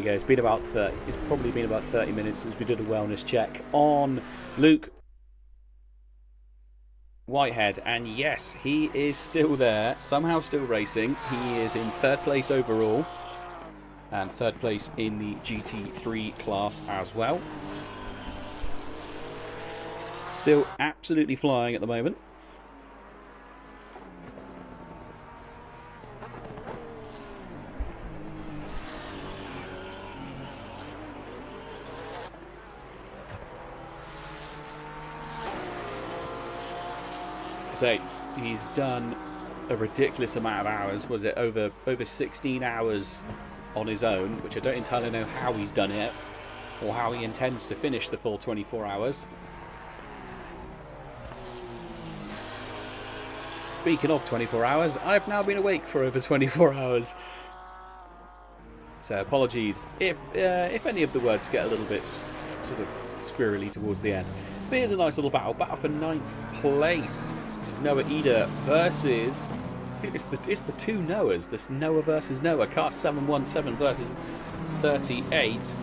go. It's been about 30. It's probably been about 30 minutes since we did a wellness check on Luke Whitehead, and yes, he is still there, somehow still racing. He is in 3rd place overall and 3rd place in the GT3 class as well. Still absolutely flying at the moment. So he's done a ridiculous amount of hours. Was it over 16 hours on his own, which I don't entirely know how he's done it or how he intends to finish the full 24 hours. Speaking of 24 hours, I've now been awake for over 24 hours. So apologies if any of the words get a little bit sort of squirrely towards the end. But here's a nice little battle for 9th place. This is Noah Eder versus... It's the two Noahs. This Noah versus Noah. Car 717 versus 38. So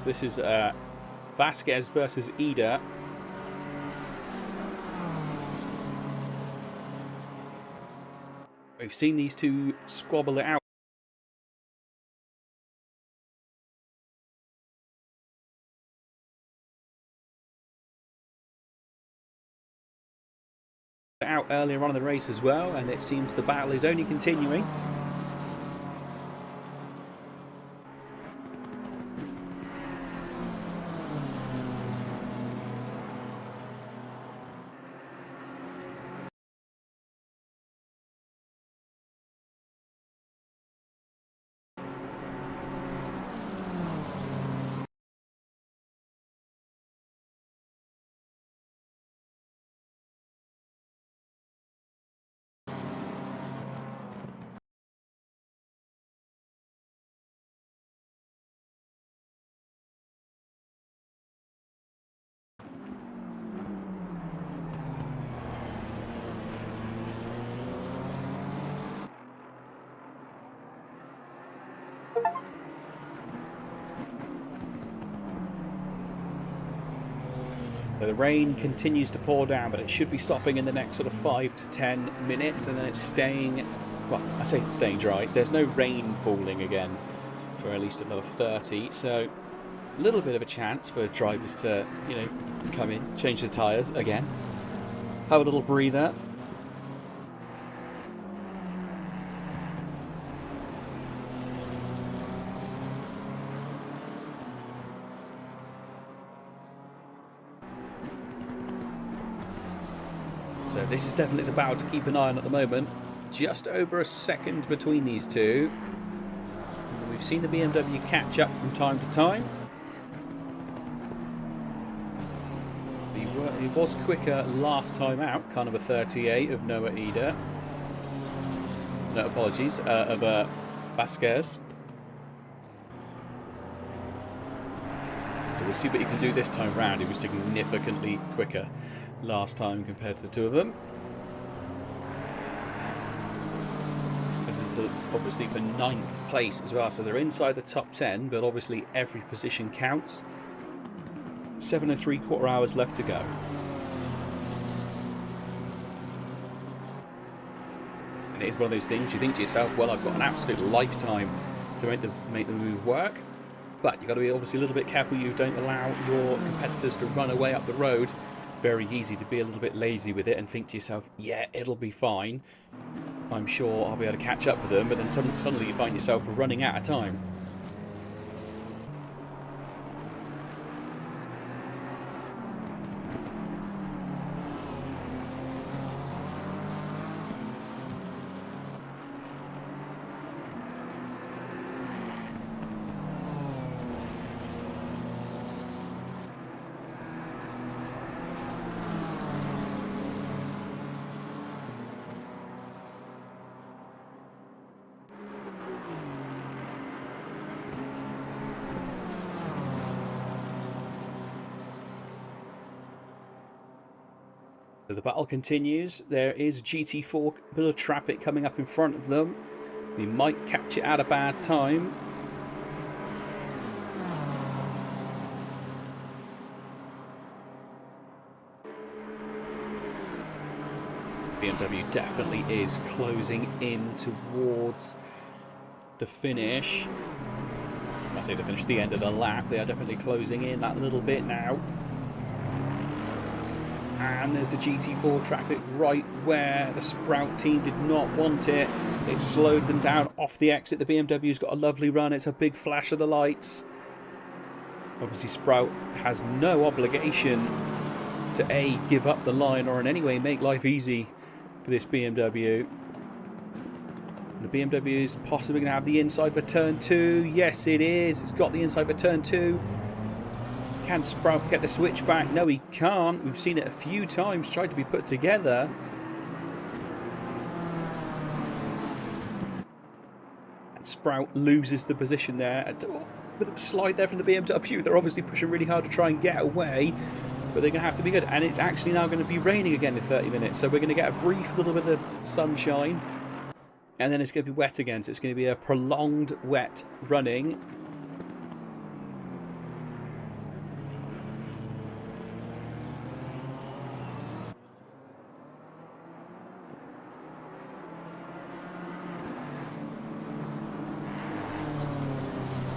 this is Vasquez versus Eder. We've seen these two squabble it out. Out earlier on in the race as well, and it seems the battle is only continuing. The rain continues to pour down, but it should be stopping in the next sort of 5 to 10 minutes, and then it's staying, well, I say it's staying dry. There's no rain falling again for at least another 30, so a little bit of a chance for drivers to, you know, come in, change the tyres again, have a little breather. So this is definitely the battle to keep an eye on at the moment. Just over a second between these two. And we've seen the BMW catch up from time to time. He was quicker last time out, kind of a 38 of Noah Eder. No apologies, of Vasquez. So we'll see what he can do this time round. He was significantly quicker last time compared to the two of them. This is obviously for 9th place as well, so they're inside the top 10, but obviously every position counts. 7 3/4 hours left to go. And it is one of those things you think to yourself, well, I've got an absolute lifetime to make the move work. But you've got to be obviously a little bit careful you don't allow your competitors to run away up the road. Very easy to be a little bit lazy with it and think to yourself, yeah, it'll be fine. I'm sure I'll be able to catch up with them. But then suddenly you find yourself running out of time. So the battle continues. There is GT4 bit of traffic coming up in front of them. We might catch it at a bad time. BMW definitely is closing in towards the finish. I say the finish, the end of the lap. They are definitely closing in that little bit now. And there's the GT4 traffic right where the Sprout team did not want it. It slowed them down off the exit. The BMW's got a lovely run. It's a big flash of the lights. Obviously, Sprout has no obligation to A, give up the line or in any way make life easy for this BMW. The BMW is possibly going to have the inside for turn 2. Yes, it is. It's got the inside for turn 2. Can Sprout get the switch back? No, he can't. We've seen it a few times tried to be put together. And Sprout loses the position there. With a slide there from the BMW. They're obviously pushing really hard to try and get away. But they're going to have to be good. And it's actually now going to be raining again in 30 minutes. So we're going to get a brief little bit of sunshine. And then it's going to be wet again. So it's going to be a prolonged wet running.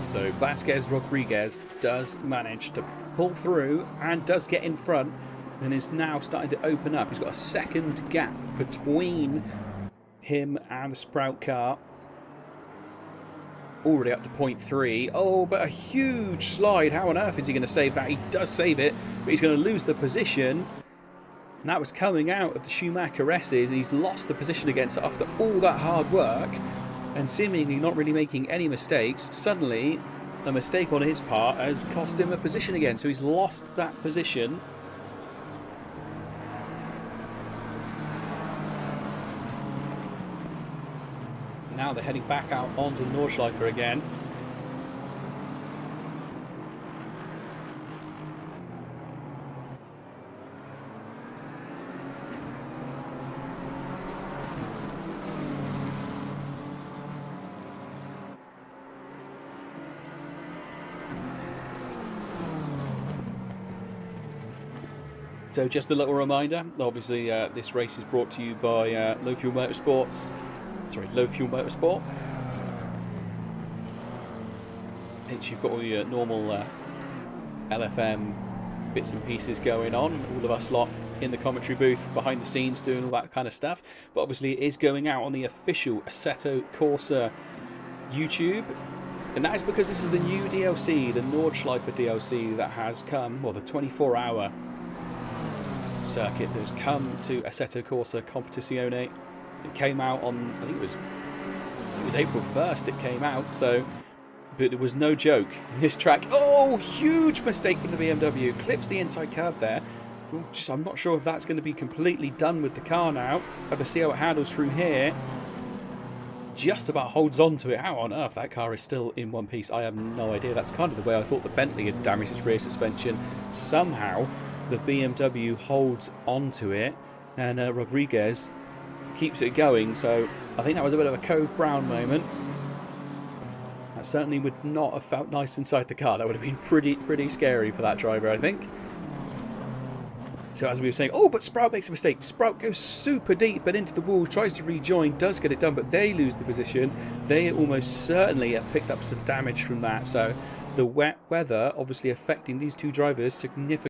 So Vasquez Rodriguez does manage to pull through and does get in front and is now starting to open up. He's got a second gap between him and the Sprout car. Already up to 0.3. Oh, but a huge slide. How on earth is he going to save that? He does save it, but he's going to lose the position. And that was coming out of the Schumacher S's. He's lost the position against it after all that hard work. And seemingly not really making any mistakes. Suddenly, a mistake on his part has cost him a position again. So he's lost that position. Now they're heading back out onto the Nordschleife again. So just a little reminder, obviously this race is brought to you by Low Fuel Motorsport. Hence you've got all your normal LFM bits and pieces going on. All of us lot in the commentary booth, behind the scenes, doing all that kind of stuff. But obviously it is going out on the official Assetto Corsa YouTube. And that is because this is the new DLC, the Nordschleife DLC that has come, well, the 24-hour circuit that has come to Assetto Corsa Competizione. It came out on, I think it was April 1st it came out, so, but it was no joke. This track, oh, huge mistake from the BMW, clips the inside curb there. I'm not sure if that's going to be completely done with the car now. Have to see how it handles through here. Just about holds on to it. How on earth that car is still in one piece, I have no idea. That's kind of the way I thought the Bentley had damaged its rear suspension. Somehow the BMW holds onto it, and Rodriguez keeps it going. So I think that was a bit of a Code Brown moment. That certainly would not have felt nice inside the car. That would have been pretty scary for that driver, I think. So as we were saying, oh, but Sprout makes a mistake. Sprout goes super deep but into the wall, tries to rejoin, does get it done, but they lose the position. They almost certainly have picked up some damage from that. So the wet weather obviously affecting these two drivers significantly.